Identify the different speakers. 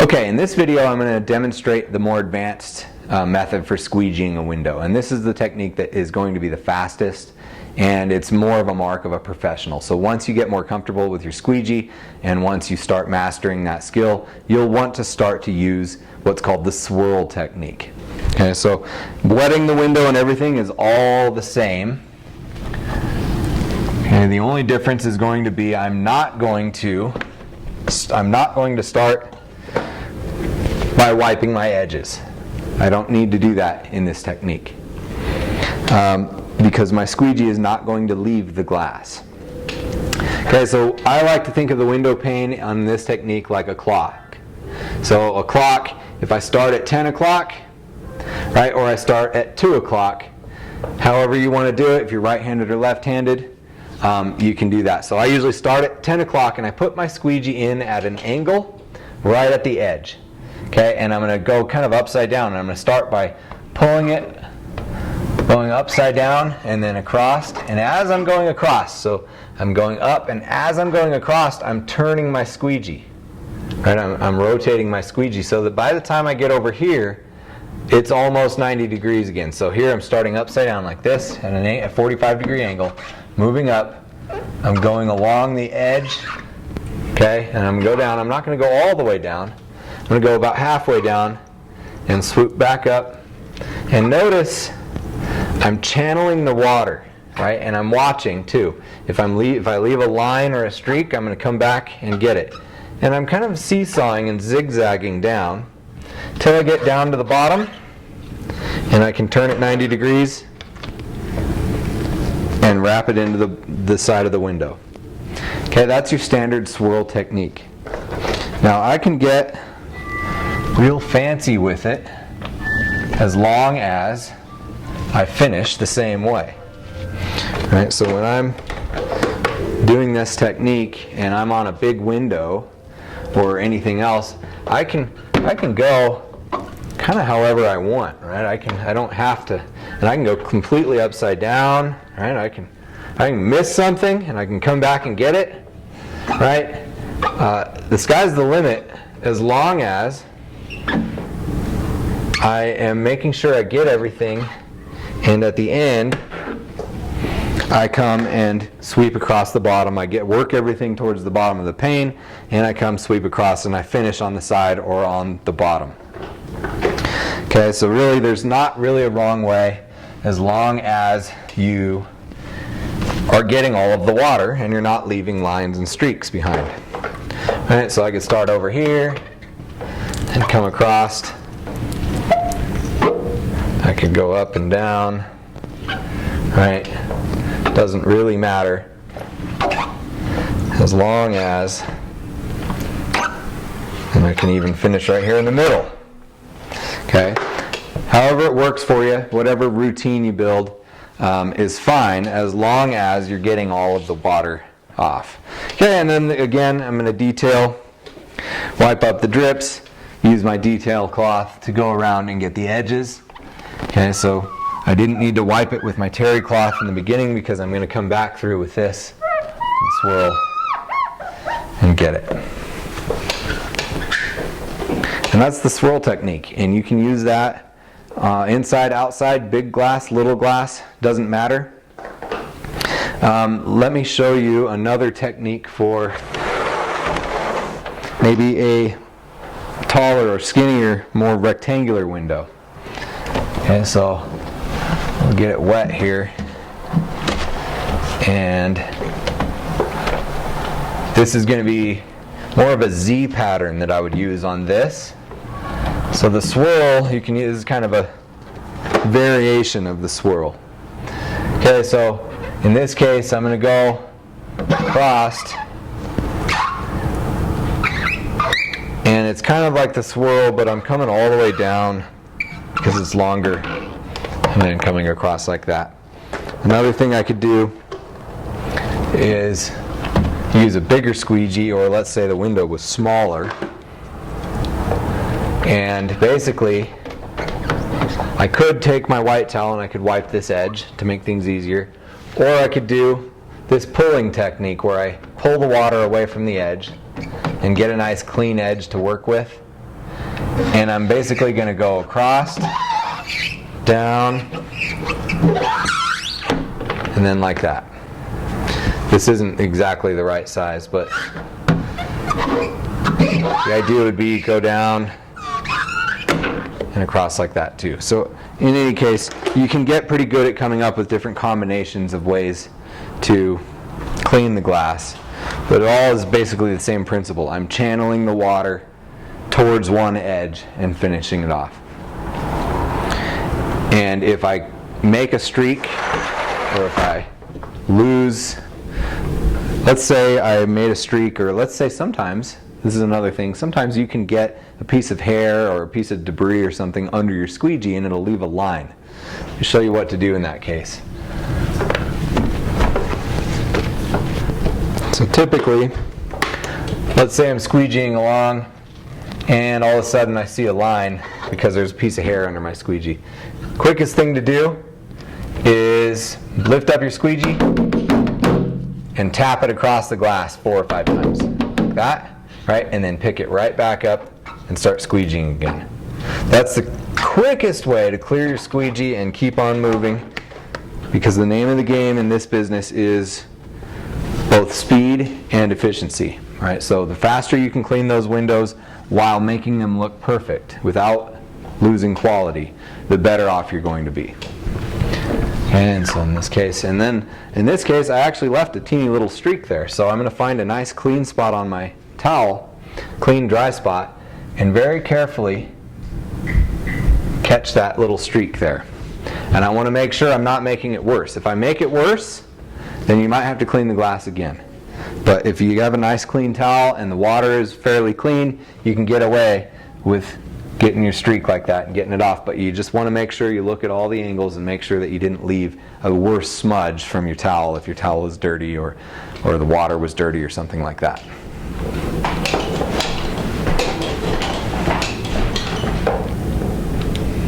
Speaker 1: Okay, in this video I'm going to demonstrate the more advanced method for squeegeeing a window, and this is the technique that is going to be the fastest, and it's more of a mark of a professional. So once you get more comfortable with your squeegee and once you start mastering that skill, you'll want to start to use what's called the swirl technique. Okay, so wetting the window and everything is all the same. Okay, the only difference is going to be I'm not going to start by wiping my edges. I don't need to do that in this technique because my squeegee is not going to leave the glass. Okay, so I like to think of the window pane on this technique like a clock. So a clock, if I start at 10 o'clock, right, or I start at 2 o'clock, however you want to do it, if you're right-handed or left-handed, you can do that. So I usually start at 10 o'clock and I put my squeegee in at an angle right at the edge. Okay, and I'm going to go kind of upside down, and I'm going to start by pulling it, going upside down and then across, and as I'm going across, so I'm going up, and as I'm going across I'm turning my squeegee. Right, I'm rotating my squeegee so that by the time I get over here it's almost 90 degrees again. So here I'm starting upside down like this at a 45-degree angle, moving up, I'm going along the edge, okay, and I'm going to go down. I'm not going to go all the way down. I'm going to go about halfway down and swoop back up, and notice I'm channeling the water, right? And I'm watching too. If I leave a line or a streak, I'm going to come back and get it. And I'm kind of seesawing and zigzagging down till I get down to the bottom, and I can turn it 90 degrees and wrap it into the side of the window. Okay, that's your standard swirl technique. Now I can get real fancy with it as long as I finish the same way. Right, so when I'm doing this technique and I'm on a big window or anything else, I can go kind of however I want, right? I don't have to, and I can go completely upside down, right? I can miss something and I can come back and get it, right? The sky's the limit as long as I am making sure I get everything, and at the end I come and sweep across the bottom. I work everything towards the bottom of the pane, and I come sweep across and I finish on the side or on the bottom. Okay, so really there's not really a wrong way as long as you are getting all of the water and you're not leaving lines and streaks behind. Alright, so I could start over here and come across. I could go up and down, right? Doesn't really matter as long as, and I can even finish right here in the middle. Okay, however it works for you, whatever routine you build is fine as long as you're getting all of the water off. Okay, and then again I'm going to wipe up the drips, use my detail cloth to go around and get the edges. Okay, so I didn't need to wipe it with my terry cloth in the beginning because I'm going to come back through with this and swirl and get it. And that's the swirl technique, and you can use that inside, outside, big glass, little glass, doesn't matter. Let me show you another technique for maybe a taller or skinnier, more rectangular window. Okay, so we'll get it wet here, and this is going to be more of a Z pattern that I would use on this. So the swirl, you can use kind of a variation of the swirl. Okay, so in this case I'm going to go across, and it's kind of like the swirl, but I'm coming all the way down because it's longer, and then coming across like that. Another thing I could do is use a bigger squeegee, or let's say the window was smaller, and basically I could take my white towel and I could wipe this edge to make things easier, or I could do this pulling technique where I pull the water away from the edge and get a nice clean edge to work with. and I'm basically going to go across, down, and then like that. This isn't exactly the right size, but the idea would be go down and across like that too. So in any case, you can get pretty good at coming up with different combinations of ways to clean the glass, but it all is basically the same principle. I'm channeling the water towards one edge and finishing it off. And if I make a streak, or if I lose, let's say I made a streak, or let's say sometimes, this is another thing, sometimes you can get a piece of hair or a piece of debris or something under your squeegee and it'll leave a line. I'll show you what to do in that case. So typically, let's say I'm squeegeeing along and all of a sudden I see a line because there's a piece of hair under my squeegee. Quickest thing to do is lift up your squeegee and tap it across the glass 4 or 5 times, like that, right? And then pick it right back up and start squeegeeing again. That's the quickest way to clear your squeegee and keep on moving, because the name of the game in this business is both speed and efficiency, right? So the faster you can clean those windows while making them look perfect without losing quality, the better off you're going to be. And so in this case, and then in this case I actually left a teeny little streak there, so I'm going to find a nice clean spot on my towel, clean dry spot, and very carefully catch that little streak there. And I want to make sure I'm not making it worse. If I make it worse, then you might have to clean the glass again. But if you have a nice clean towel and the water is fairly clean, you can get away with getting your streak like that and getting it off. But you just want to make sure you look at all the angles and make sure that you didn't leave a worse smudge from your towel if your towel was dirty or the water was dirty or something like that.